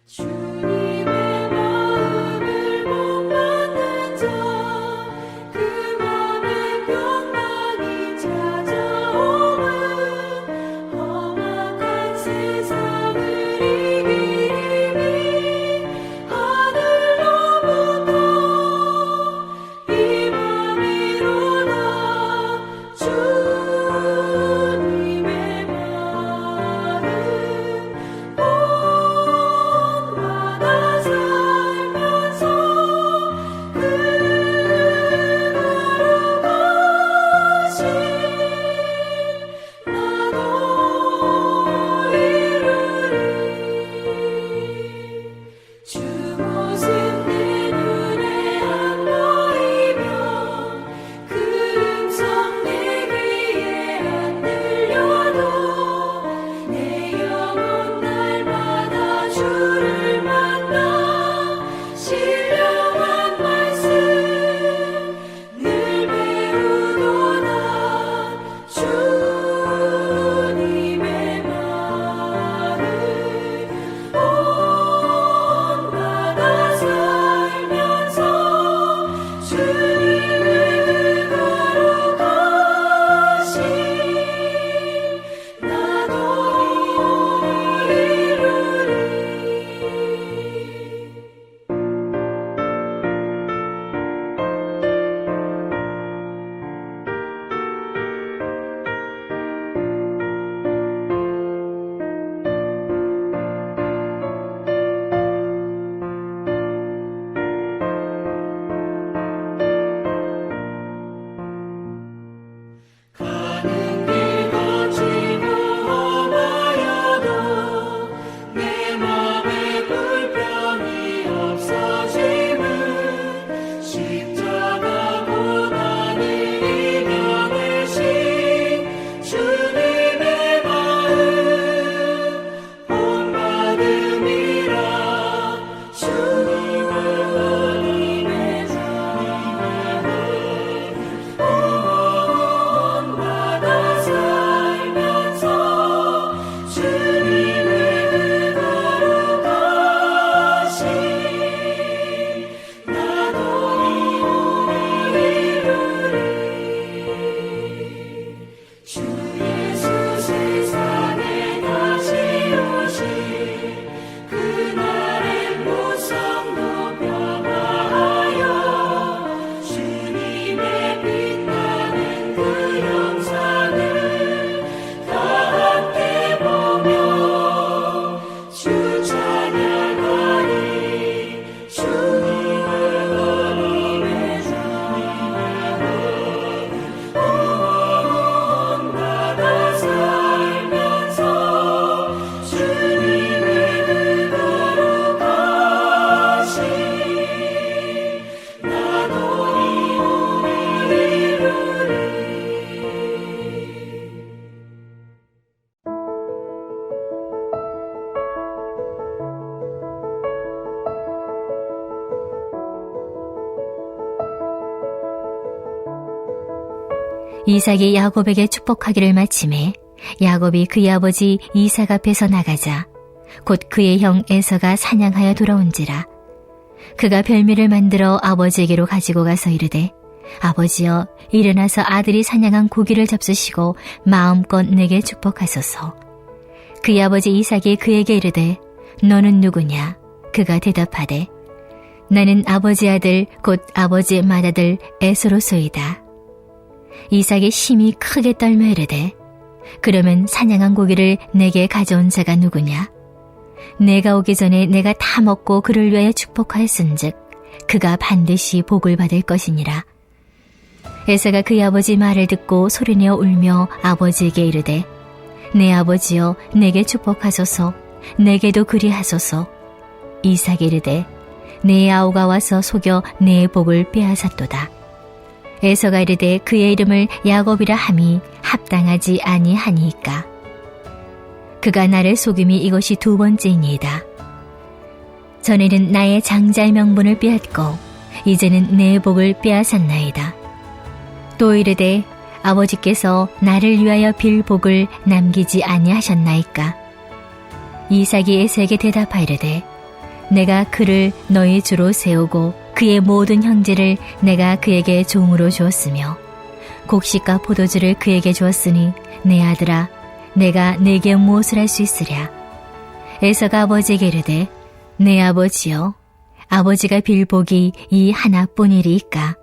주님의 마음을 못 받는 자, 그 맘에 병망이 찾아오면 험악한 세상을 이기리니 하늘로부터 임함이로다. 주님의 마음 본받아 살면서 그 거룩하신 나도 이루리. 주 모습 내 눈에 안 보이며 그 음성 내 귀에 안 들려도 내 영혼 날마다 주를 만나 신령한 말씀 늘 배우도다. 주님의 마음 본받아 살면서 주님의 거룩하신 나도 이루리. 가는 길 거치고 험하여도 내 맘에 불평이 없어짐은 십자가 고난을 이겨내신 주님의 마음 본받음이라. 주님을 본받아 살면서 주님의 거룩하신 나도 이루리. 주 예수 세상에 다시 오실 그날의 무성도 변화하여 주님의 빛나는 그 영상을 다 함께 보며 주 찬양하리. 주님을 본받아 살면서 주님의 거룩하신 나도 이루리. 이삭이 야곱에게 축복하기를 마침에 야곱이 그의 아버지 이삭 앞에서 나가자 곧 그의 형 에서가 사냥하여 돌아온지라. 그가 별미를 만들어 아버지에게로 가지고 가서 이르되 아버지여 일어나서 아들이 사냥한 고기를 잡수시고 마음껏 내게 축복하소서. 그의 아버지 이삭이 그에게 이르되 너는 누구냐? 그가 대답하되 나는 아버지 아들 곧 아버지 맏아들 에서로소이다. 이삭이 심히 크게 떨며 이르되 그러면 사냥한 고기를 내게 가져온 자가 누구냐? 내가 오기 전에 내가 다 먹고 그를 위하여 축복하였은즉 그가 반드시 복을 받을 것이니라. 에서가 그의 아버지 말을 듣고 소리내어 울며 아버지에게 이르되 내 아버지여 내게 축복하소서. 내게도 그리하소서. 이삭이 이르되 내 아우가 와서 속여 내 복을 빼앗았도다. 에서가 이르되 그의 이름을 야곱이라 함이 합당하지 아니하니이까. 그가 나를 속임이 이것이 두 번째이니이다. 전에는 나의 장자의 명분을 빼앗고 이제는 내 복을 빼앗았나이다. 또 이르되 아버지께서 나를 위하여 빌 복을 남기지 아니하셨나이까. 이삭이 에서에게 대답하이르되 내가 그를 너희 주로 세우고 그의 모든 형제를 내가 그에게 종으로 주었으며 곡식과 포도주를 그에게 주었으니 내 아들아 내가 네게 무엇을 할 수 있으랴. 에서가 아버지에게 이르되 내 아버지여 아버지가 빌 복이 이 하나뿐이리이까.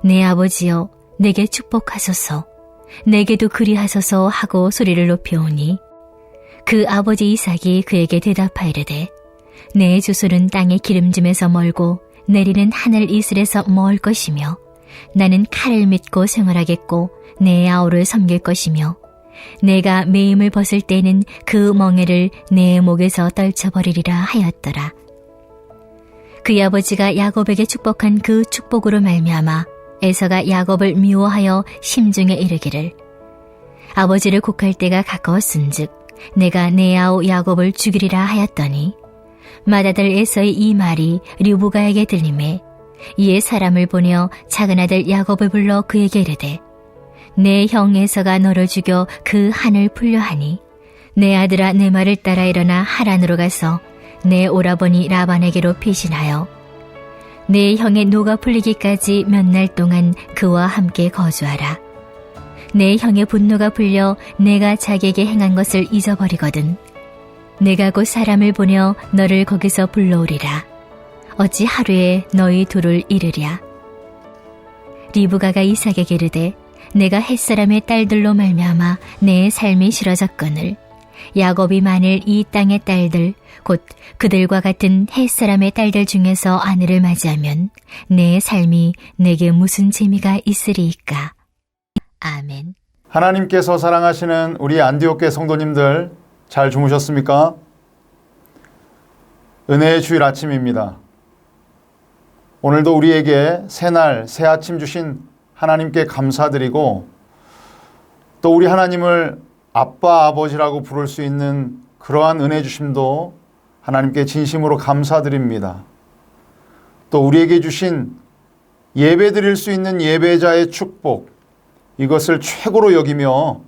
내 아버지여 내게 축복하소서 내게도 그리하소서 하고 소리를 높여오니 그 아버지 이삭이 그에게 대답하이르되 내 주소는 땅의 기름짐에서 멀고 내리는 하늘 이슬에서 멀 것이며 나는 칼을 믿고 생활하겠고 내 아우를 섬길 것이며 내가 매임을 벗을 때는 그 멍에를 내 목에서 떨쳐버리리라 하였더라. 그의 아버지가 야곱에게 축복한 그 축복으로 말미암아 에서가 야곱을 미워하여 심중에 이르기를 아버지를 곡할 때가 가까웠은즉 내가 내 아우 야곱을 죽이리라 하였더니 맏아들 에서의 이 말이 르브가에게 들리매 이에 사람을 보내어 작은 아들 야곱을 불러 그에게 이르되 내 형 에서가 너를 죽여 그 한을 풀려 하니 내 아들아 내 말을 따라 일어나 하란으로 가서 내 오라버니 라반에게로 피신하여 내 형의 노가 풀리기까지 몇 날 동안 그와 함께 거주하라. 내 형의 분노가 풀려 내가 자기에게 행한 것을 잊어버리거든 내가 곧 사람을 보내어 너를 거기서 불러오리라. 어찌 하루에 너희 둘을 이르랴. 리브가가 이삭에게 이르되 내가 햇사람의 딸들로 말미암아 내 삶이 싫어졌거늘 야곱이 만일 이 땅의 딸들 곧 그들과 같은 햇사람의 딸들 중에서 아내를 맞이하면 내 삶이 내게 무슨 재미가 있으리이까. 아멘. 하나님께서 사랑하시는 우리 안디옥교회 성도님들 잘 주무셨습니까? 은혜의 주일 아침입니다. 오늘도 우리에게 새날 새 아침 주신 하나님께 감사드리고 또 우리 하나님을 아빠 아버지라고 부를 수 있는 그러한 은혜 주심도 하나님께 진심으로 감사드립니다. 또 우리에게 주신 예배 드릴 수 있는 예배자의 축복 이것을 최고로 여기며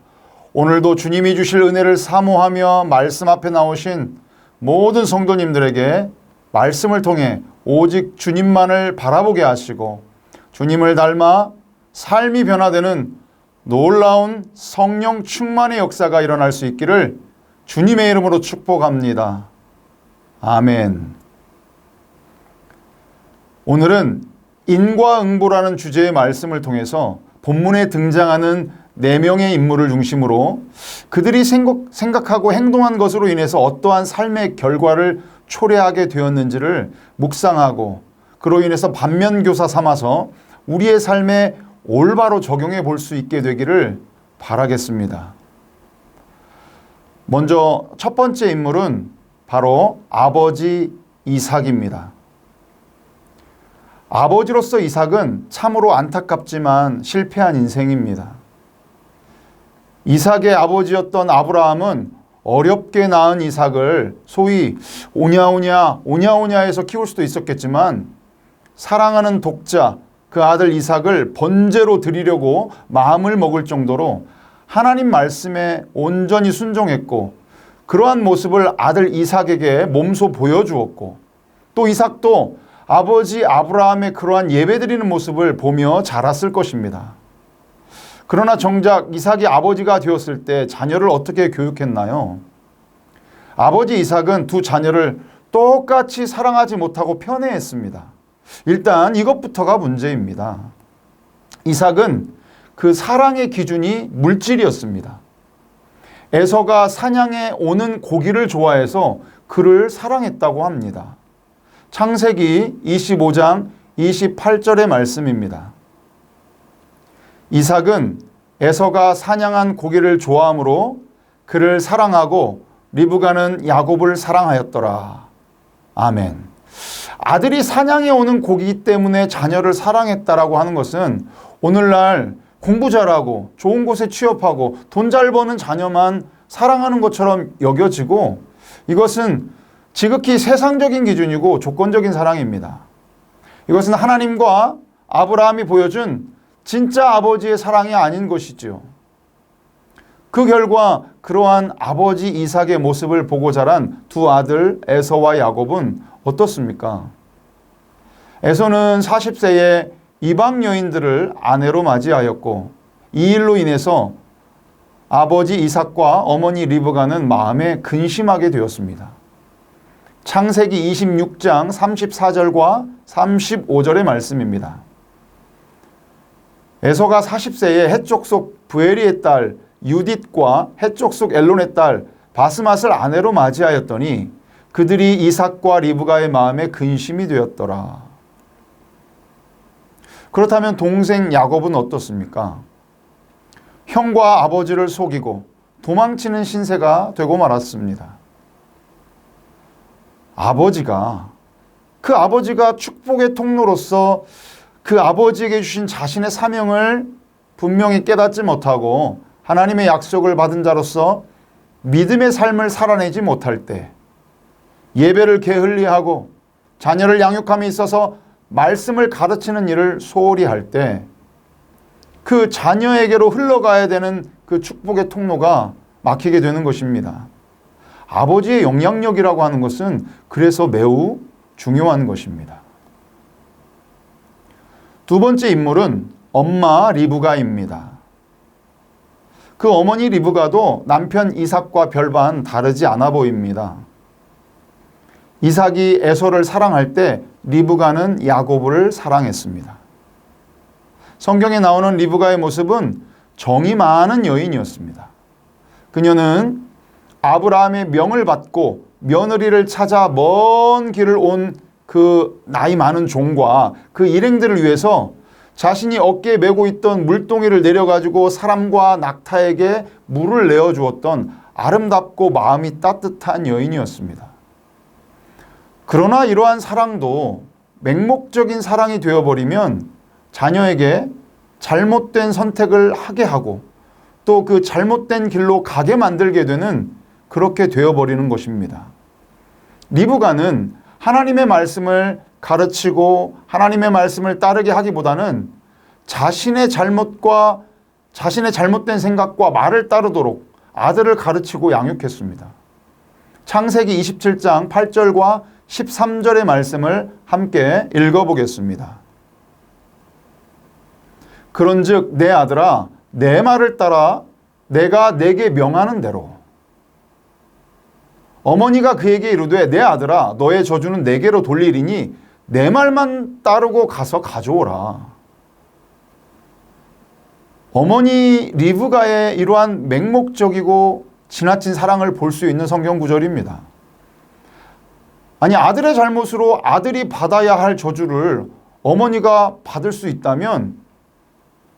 오늘도 주님이 주실 은혜를 사모하며 말씀 앞에 나오신 모든 성도님들에게 말씀을 통해 오직 주님만을 바라보게 하시고 주님을 닮아 삶이 변화되는 놀라운 성령 충만의 역사가 일어날 수 있기를 주님의 이름으로 축복합니다. 아멘. 오늘은 인과응보라는 주제의 말씀을 통해서 본문에 등장하는 4명의 인물을 중심으로 그들이 생각하고 행동한 것으로 인해서 어떠한 삶의 결과를 초래하게 되었는지를 묵상하고 그로 인해서 반면교사 삼아서 우리의 삶에 올바로 적용해 볼 수 있게 되기를 바라겠습니다. 먼저 첫 번째 인물은 바로 아버지 이삭입니다. 아버지로서 이삭은 참으로 안타깝지만 실패한 인생입니다. 이삭의 아버지였던 아브라함은 어렵게 낳은 이삭을 소위 오냐오냐해서 키울 수도 있었겠지만 사랑하는 독자 그 아들 이삭을 번제로 드리려고 마음을 먹을 정도로 하나님 말씀에 온전히 순종했고 그러한 모습을 아들 이삭에게 몸소 보여주었고 또 이삭도 아버지 아브라함의 그러한 예배드리는 모습을 보며 자랐을 것입니다. 그러나 정작 이삭이 아버지가 되었을 때 자녀를 어떻게 교육했나요? 아버지 이삭은 두 자녀를 똑같이 사랑하지 못하고 편애했습니다. 일단 이것부터가 문제입니다. 이삭은 그 사랑의 기준이 물질이었습니다. 에서가 사냥에 오는 고기를 좋아해서 그를 사랑했다고 합니다. 창세기 25장 28절의 말씀입니다. 이삭은 에서가 사냥한 고기를 좋아하므로 그를 사랑하고 리브가는 야곱을 사랑하였더라. 아멘. 아들이 사냥해 오는 고기 때문에 자녀를 사랑했다라고 하는 것은 오늘날 공부 잘하고 좋은 곳에 취업하고 돈 잘 버는 자녀만 사랑하는 것처럼 여겨지고 이것은 지극히 세상적인 기준이고 조건적인 사랑입니다. 이것은 하나님과 아브라함이 보여준 진짜 아버지의 사랑이 아닌 것이죠. 그 결과 그러한 아버지 이삭의 모습을 보고 자란 두 아들 에서와 야곱은 어떻습니까? 에서는 40세에 이방 여인들을 아내로 맞이하였고 이 일로 인해서 아버지 이삭과 어머니 리브가는 마음에 근심하게 되었습니다. 창세기 26장 34절과 35절의 말씀입니다. 에서가 40세에 헷족 속 부에리의 딸 유딧과 헷족 속 엘론의 딸 바스맛을 아내로 맞이하였더니 그들이 이삭과 리브가의 마음에 근심이 되었더라. 그렇다면 동생 야곱은 어떻습니까? 형과 아버지를 속이고 도망치는 신세가 되고 말았습니다. 그 아버지가 축복의 통로로서 그 아버지에게 주신 자신의 사명을 분명히 깨닫지 못하고 하나님의 약속을 받은 자로서 믿음의 삶을 살아내지 못할 때, 예배를 게을리하고 자녀를 양육함에 있어서 말씀을 가르치는 일을 소홀히 할 때 그 자녀에게로 흘러가야 되는 그 축복의 통로가 막히게 되는 것입니다. 아버지의 영향력이라고 하는 것은 그래서 매우 중요한 것입니다. 두 번째 인물은 엄마 리브가입니다. 그 어머니 리브가도 남편 이삭과 별반 다르지 않아 보입니다. 이삭이 에서를 사랑할 때 리브가는 야곱을 사랑했습니다. 성경에 나오는 리브가의 모습은 정이 많은 여인이었습니다. 그녀는 아브라함의 명을 받고 며느리를 찾아 먼 길을 온 그 나이 많은 종과 그 일행들을 위해서 자신이 어깨에 메고 있던 물동이를 내려가지고 사람과 낙타에게 물을 내어주었던 아름답고 마음이 따뜻한 여인이었습니다. 그러나 이러한 사랑도 맹목적인 사랑이 되어버리면 자녀에게 잘못된 선택을 하게 하고 또 그 잘못된 길로 가게 만들게 되는, 그렇게 되어버리는 것입니다. 리브가는 하나님의 말씀을 가르치고 하나님의 말씀을 따르게 하기보다는 자신의 잘못과 자신의 잘못된 생각과 말을 따르도록 아들을 가르치고 양육했습니다. 창세기 27장 8절과 13절의 말씀을 함께 읽어보겠습니다. 그런즉 내 아들아, 내 말을 따라 내가 내게 명하는 대로. 어머니가 그에게 이르되 내 아들아, 너의 저주는 내게로 돌리리니 내 말만 따르고 가서 가져오라. 어머니 리브가의 이러한 맹목적이고 지나친 사랑을 볼 수 있는 성경 구절입니다. 아니, 아들의 잘못으로 아들이 받아야 할 저주를 어머니가 받을 수 있다면,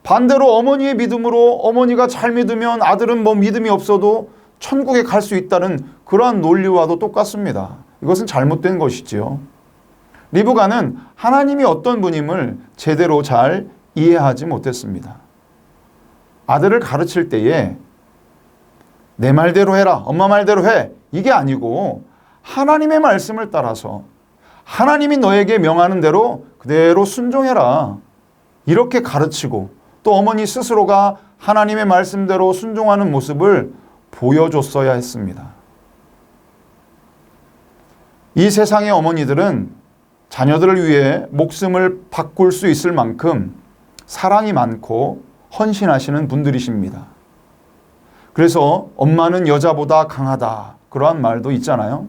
반대로 어머니의 믿음으로 어머니가 잘 믿으면 아들은 뭐 믿음이 없어도 천국에 갈 수 있다는 그러한 논리와도 똑같습니다. 이것은 잘못된 것이지요. 리브가는 하나님이 어떤 분임을 제대로 잘 이해하지 못했습니다. 아들을 가르칠 때에 내 말대로 해라, 엄마 말대로 해, 이게 아니고 하나님의 말씀을 따라서 하나님이 너에게 명하는 대로 그대로 순종해라, 이렇게 가르치고 또 어머니 스스로가 하나님의 말씀대로 순종하는 모습을 보여줬어야 했습니다. 이 세상의 어머니들은 자녀들을 위해 목숨을 바꿀 수 있을 만큼 사랑이 많고 헌신하시는 분들이십니다. 그래서 엄마는 여자보다 강하다, 그러한 말도 있잖아요.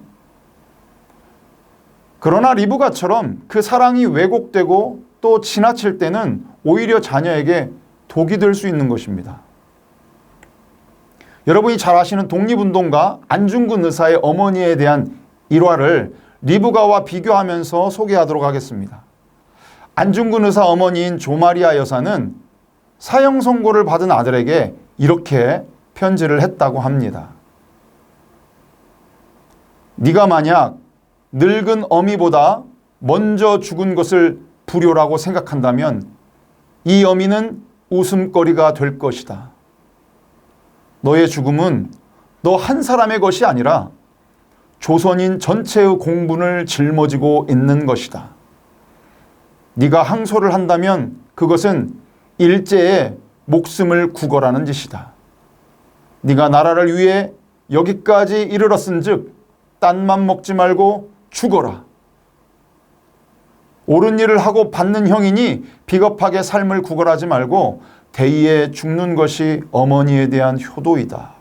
그러나 리브가처럼 그 사랑이 왜곡되고 또 지나칠 때는 오히려 자녀에게 독이 될 수 있는 것입니다. 여러분이 잘 아시는 독립운동가 안중근 의사의 어머니에 대한 일화를 리브가와 비교하면서 소개하도록 하겠습니다. 안중근 의사 어머니인 조마리아 여사는 사형 선고를 받은 아들에게 이렇게 편지를 했다고 합니다. 네가 만약 늙은 어미보다 먼저 죽은 것을 불효라고 생각한다면 이 어미는 웃음거리가 될 것이다. 너의 죽음은 너 한 사람의 것이 아니라 조선인 전체의 공분을 짊어지고 있는 것이다. 네가 항소를 한다면 그것은 일제의 목숨을 구걸하는 짓이다. 네가 나라를 위해 여기까지 이르렀은즉 딴 맘 먹지 말고 죽어라. 옳은 일을 하고 받는 형이니 비겁하게 삶을 구걸하지 말고 대의에 죽는 것이 어머니에 대한 효도이다.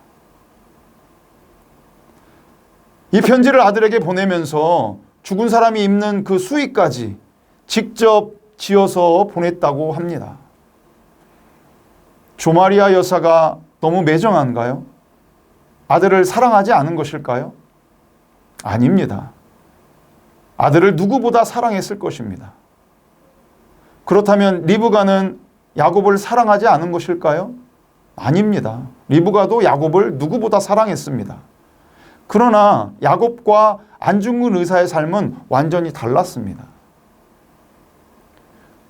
이 편지를 아들에게 보내면서 죽은 사람이 입는 그 수의까지 직접 지어서 보냈다고 합니다. 조마리아 여사가 너무 매정한가요? 아들을 사랑하지 않은 것일까요? 아닙니다. 아들을 누구보다 사랑했을 것입니다. 그렇다면 리브가는 야곱을 사랑하지 않은 것일까요? 아닙니다. 리브가도 야곱을 누구보다 사랑했습니다. 그러나 야곱과 안중근 의사의 삶은 완전히 달랐습니다.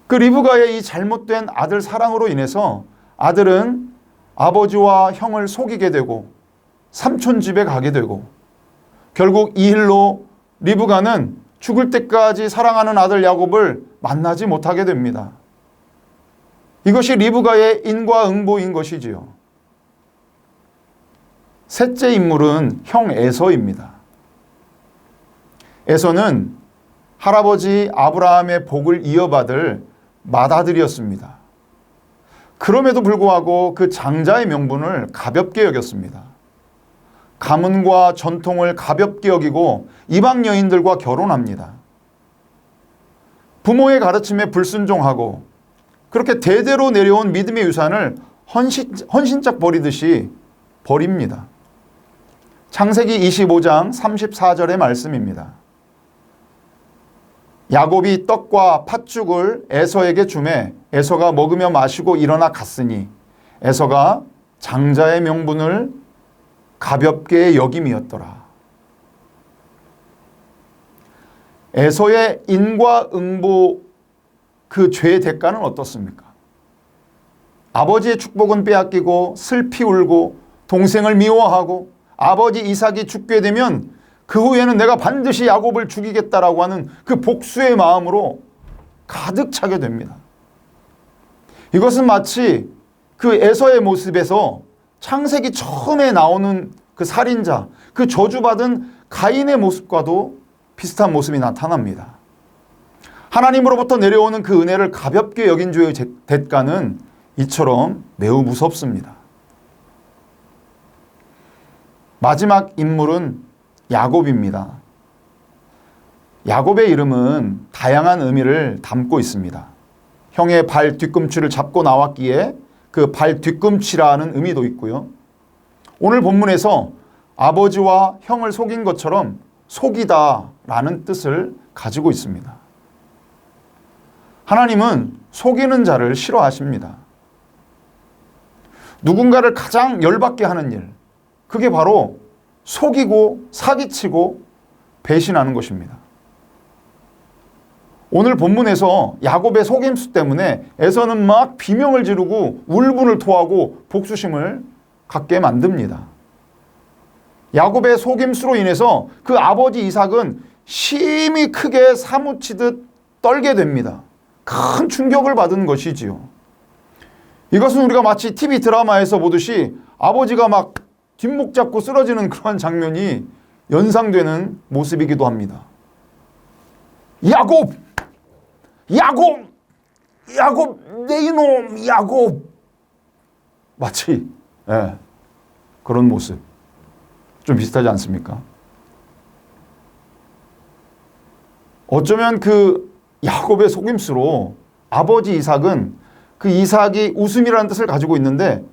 그 리브가의 이 잘못된 아들 사랑으로 인해서 아들은 아버지와 형을 속이게 되고 삼촌 집에 가게 되고 결국 이 일로 리브가는 죽을 때까지 사랑하는 아들 야곱을 만나지 못하게 됩니다. 이것이 리브가의 인과응보인 것이지요. 셋째 인물은 형 에서입니다. 에서는 할아버지 아브라함의 복을 이어받을 맏아들이었습니다. 그럼에도 불구하고 그 장자의 명분을 가볍게 여겼습니다. 가문과 전통을 가볍게 여기고 이방 여인들과 결혼합니다. 부모의 가르침에 불순종하고 그렇게 대대로 내려온 믿음의 유산을 헌신짝 버리듯이 버립니다. 창세기 25장 34절의 말씀입니다. 야곱이 떡과 팥죽을 에서에게 주매 에서가 먹으며 마시고 일어나 갔으니 에서가 장자의 명분을 가볍게 여김이었더라. 에서의 인과응보 그 죄의 대가는 어떻습니까? 아버지의 축복은 빼앗기고 슬피 울고 동생을 미워하고 아버지 이삭이 죽게 되면 그 후에는 내가 반드시 야곱을 죽이겠다라고 하는 그 복수의 마음으로 가득 차게 됩니다. 이것은 마치 그 에서의 모습에서 창세기 처음에 나오는 그 살인자, 그 저주받은 가인의 모습과도 비슷한 모습이 나타납니다. 하나님으로부터 내려오는 그 은혜를 가볍게 여긴 죄의 대가는 이처럼 매우 무섭습니다. 마지막 인물은 야곱입니다. 야곱의 이름은 다양한 의미를 담고 있습니다. 형의 발 뒤꿈치를 잡고 나왔기에 그 발 뒤꿈치라는 의미도 있고요. 오늘 본문에서 아버지와 형을 속인 것처럼 속이다라는 뜻을 가지고 있습니다. 하나님은 속이는 자를 싫어하십니다. 누군가를 가장 열받게 하는 일, 그게 바로 속이고 사기치고 배신하는 것입니다. 오늘 본문에서 야곱의 속임수 때문에 에서는 막 비명을 지르고 울분을 토하고 복수심을 갖게 만듭니다. 야곱의 속임수로 인해서 그 아버지 이삭은 심히 크게 사무치듯 떨게 됩니다. 큰 충격을 받은 것이지요. 이것은 우리가 마치 TV 드라마에서 보듯이 아버지가 막 뒷목 잡고 쓰러지는 그러한 장면이 연상되는 모습이기도 합니다. 야곱! 야곱! 야곱! 내 이놈! 야곱! 마치 그런 모습. 좀 비슷하지 않습니까? 어쩌면 그 야곱의 속임수로 아버지 이삭은 그 이삭이 웃음이라는 뜻을 가지고 있는데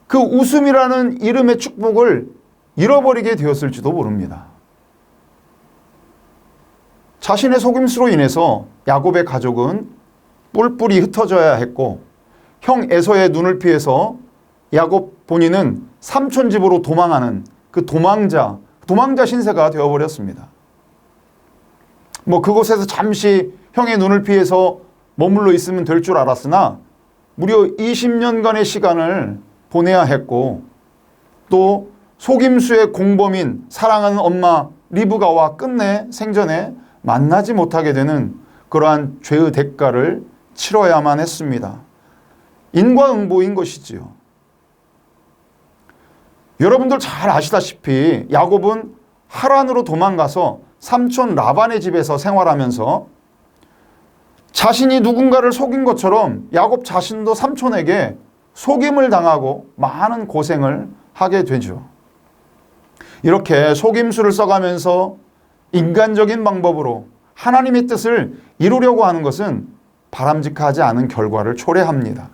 그 웃음이라는 이름의 축복을 잃어버리게 되었을지도 모릅니다. 자신의 속임수로 인해서 야곱의 가족은 뿔뿔이 흩어져야 했고 형 에서의 눈을 피해서 야곱 본인은 삼촌 집으로 도망하는 그 도망자 신세가 되어버렸습니다. 그곳에서 잠시 형의 눈을 피해서 머물러 있으면 될 줄 알았으나 무려 20년간의 시간을 보내야 했고 또 속임수의 공범인 사랑하는 엄마 리브가와 끝내 생전에 만나지 못하게 되는 그러한 죄의 대가를 치러야만 했습니다. 인과응보인 것이지요. 여러분들 잘 아시다시피 야곱은 하란으로 도망가서 삼촌 라반의 집에서 생활하면서 자신이 누군가를 속인 것처럼 야곱 자신도 삼촌에게 속임을 당하고 많은 고생을 하게 되죠. 이렇게 속임수를 써가면서 인간적인 방법으로 하나님의 뜻을 이루려고 하는 것은 바람직하지 않은 결과를 초래합니다.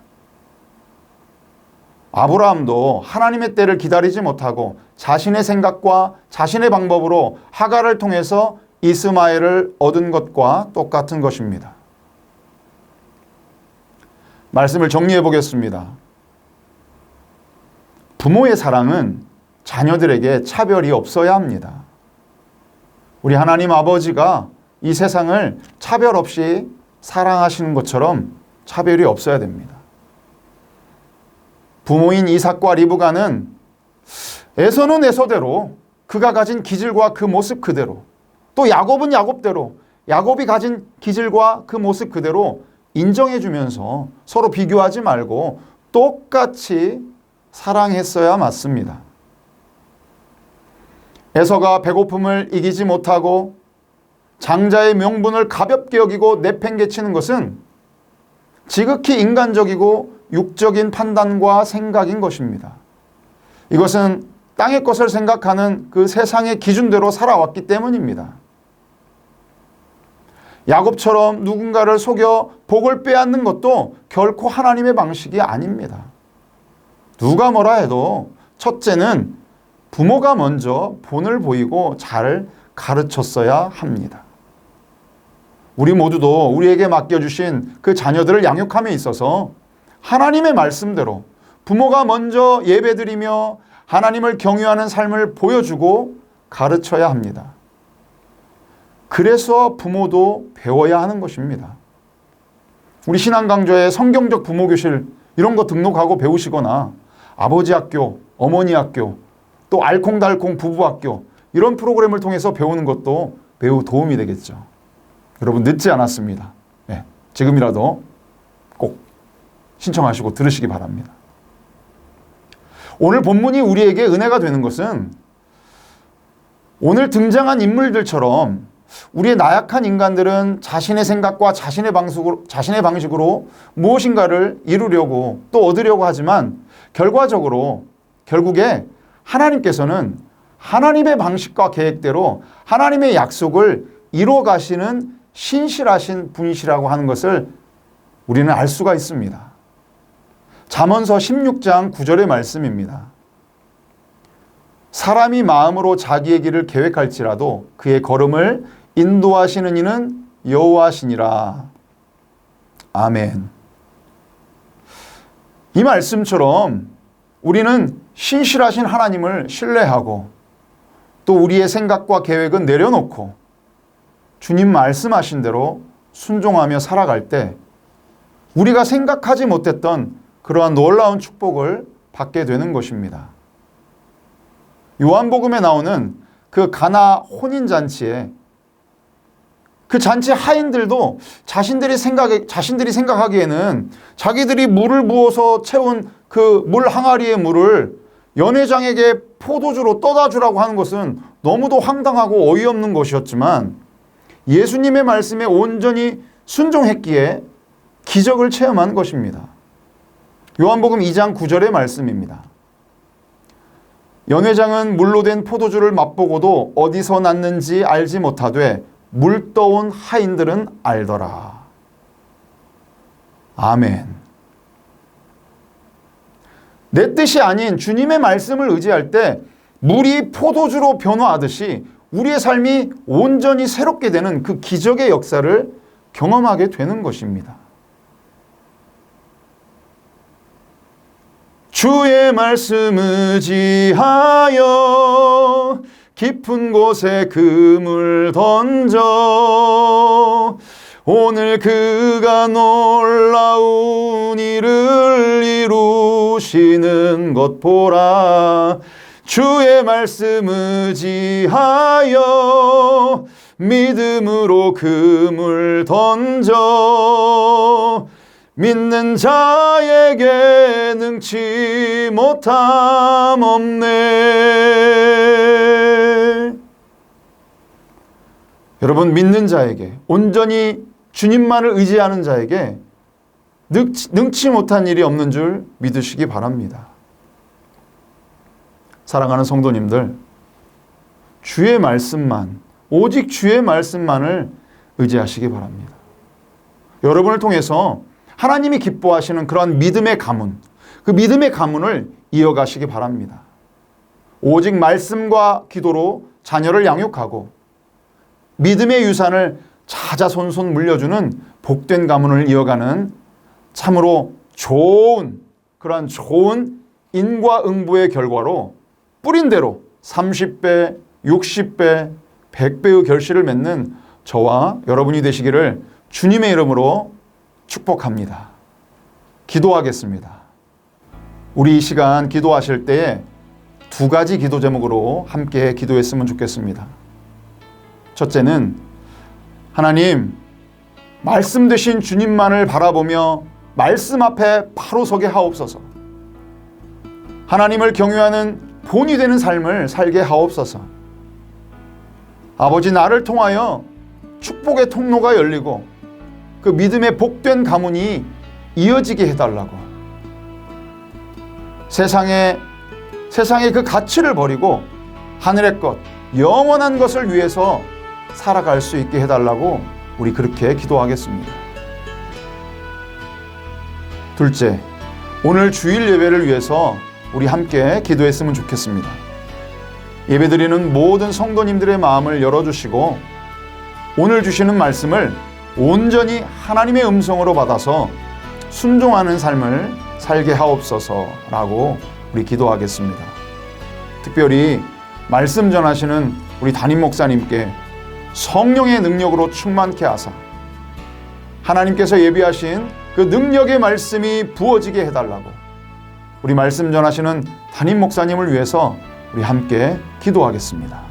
아브라함도 하나님의 때를 기다리지 못하고 자신의 생각과 자신의 방법으로 하갈을 통해서 이스마엘을 얻은 것과 똑같은 것입니다. 말씀을 정리해 보겠습니다. 부모의 사랑은 자녀들에게 차별이 없어야 합니다. 우리 하나님 아버지가 이 세상을 차별 없이 사랑하시는 것처럼 차별이 없어야 됩니다. 부모인 이삭과 리브가는 에서는 에서대로 그가 가진 기질과 그 모습 그대로, 또 야곱은 야곱대로 야곱이 가진 기질과 그 모습 그대로 인정해주면서 서로 비교하지 말고 똑같이 사랑했어야 맞습니다. 에서가 배고픔을 이기지 못하고 장자의 명분을 가볍게 여기고 내팽개치는 것은 지극히 인간적이고 육적인 판단과 생각인 것입니다. 이것은 땅의 것을 생각하는 그 세상의 기준대로 살아왔기 때문입니다. 야곱처럼 누군가를 속여 복을 빼앗는 것도 결코 하나님의 방식이 아닙니다. 누가 뭐라 해도 첫째는 부모가 먼저 본을 보이고 잘 가르쳤어야 합니다. 우리 모두도 우리에게 맡겨주신 그 자녀들을 양육함에 있어서 하나님의 말씀대로 부모가 먼저 예배드리며 하나님을 경유하는 삶을 보여주고 가르쳐야 합니다. 그래서 부모도 배워야 하는 것입니다. 우리 신앙강좌에 성경적 부모교실 이런 거 등록하고 배우시거나 아버지 학교, 어머니 학교, 또 알콩달콩 부부학교 이런 프로그램을 통해서 배우는 것도 매우 도움이 되겠죠. 여러분 늦지 않았습니다. 네, 지금이라도 꼭 신청하시고 들으시기 바랍니다. 오늘 본문이 우리에게 은혜가 되는 것은 오늘 등장한 인물들처럼 우리의 나약한 인간들은 자신의 생각과 자신의 방식으로 무엇인가를 이루려고 또 얻으려고 하지만 결국에 하나님께서는 하나님의 방식과 계획대로 하나님의 약속을 이루어 가시는 신실하신 분이시라고 하는 것을 우리는 알 수가 있습니다. 잠언서 16장 9절의 말씀입니다. 사람이 마음으로 자기의 길을 계획할지라도 그의 걸음을 인도하시는 이는 여호와시니라. 아멘. 이 말씀처럼 우리는 신실하신 하나님을 신뢰하고 또 우리의 생각과 계획은 내려놓고 주님 말씀하신 대로 순종하며 살아갈 때 우리가 생각하지 못했던 그러한 놀라운 축복을 받게 되는 것입니다. 요한복음에 나오는 그 가나 혼인잔치에 그 잔치 하인들도 자신들이 생각하기에는 자기들이 물을 부어서 채운 그 물 항아리의 물을 연회장에게 포도주로 떠다 주라고 하는 것은 너무도 황당하고 어이없는 것이었지만 예수님의 말씀에 온전히 순종했기에 기적을 체험한 것입니다. 요한복음 2장 9절의 말씀입니다. 연회장은 물로 된 포도주를 맛보고도 어디서 났는지 알지 못하되 물 떠온 하인들은 알더라. 아멘. 내 뜻이 아닌 주님의 말씀을 의지할 때 물이 포도주로 변화하듯이 우리의 삶이 온전히 새롭게 되는 그 기적의 역사를 경험하게 되는 것입니다. 주의 말씀 의지하여 깊은 곳에 그물 던져 오늘 그가 놀라운 일을 이루시는 것 보라. 주의 말씀 의지하여 믿음으로 그물 던져 믿는 자에게 능치 못함 없네. 여러분, 믿는 자에게 온전히 주님만을 의지하는 자에게 능치 못한 일이 없는 줄 믿으시기 바랍니다. 사랑하는 성도님들, 주의 말씀만, 오직 주의 말씀만을 의지하시기 바랍니다. 여러분을 통해서 하나님이 기뻐하시는 그런 믿음의 가문, 그 믿음의 가문을 이어가시기 바랍니다. 오직 말씀과 기도로 자녀를 양육하고 믿음의 유산을 자자손손 물려주는 복된 가문을 이어가는 참으로 그러한 좋은 인과응보의 결과로 뿌린 대로 30배, 60배, 100배의 결실을 맺는 저와 여러분이 되시기를 주님의 이름으로 축복합니다. 기도하겠습니다. 우리 이 시간 기도하실 때에 2가지 기도 제목으로 함께 기도했으면 좋겠습니다. 첫째는 하나님, 말씀 되신 주님만을 바라보며 말씀 앞에 바로 서게 하옵소서. 하나님을 경유하는 본이 되는 삶을 살게 하옵소서. 아버지, 나를 통하여 축복의 통로가 열리고 그 믿음의 복된 가문이 이어지게 해달라고. 세상의 그 가치를 버리고 하늘의 것, 영원한 것을 위해서 살아갈 수 있게 해달라고 우리 그렇게 기도하겠습니다. 둘째, 오늘 주일 예배를 위해서 우리 함께 기도했으면 좋겠습니다. 예배드리는 모든 성도님들의 마음을 열어주시고 오늘 주시는 말씀을 온전히 하나님의 음성으로 받아서 순종하는 삶을 살게 하옵소서라고 우리 기도하겠습니다. 특별히 말씀 전하시는 우리 담임 목사님께 성령의 능력으로 충만케 하사 하나님께서 예비하신 그 능력의 말씀이 부어지게 해달라고 우리 말씀 전하시는 담임 목사님을 위해서 우리 함께 기도하겠습니다.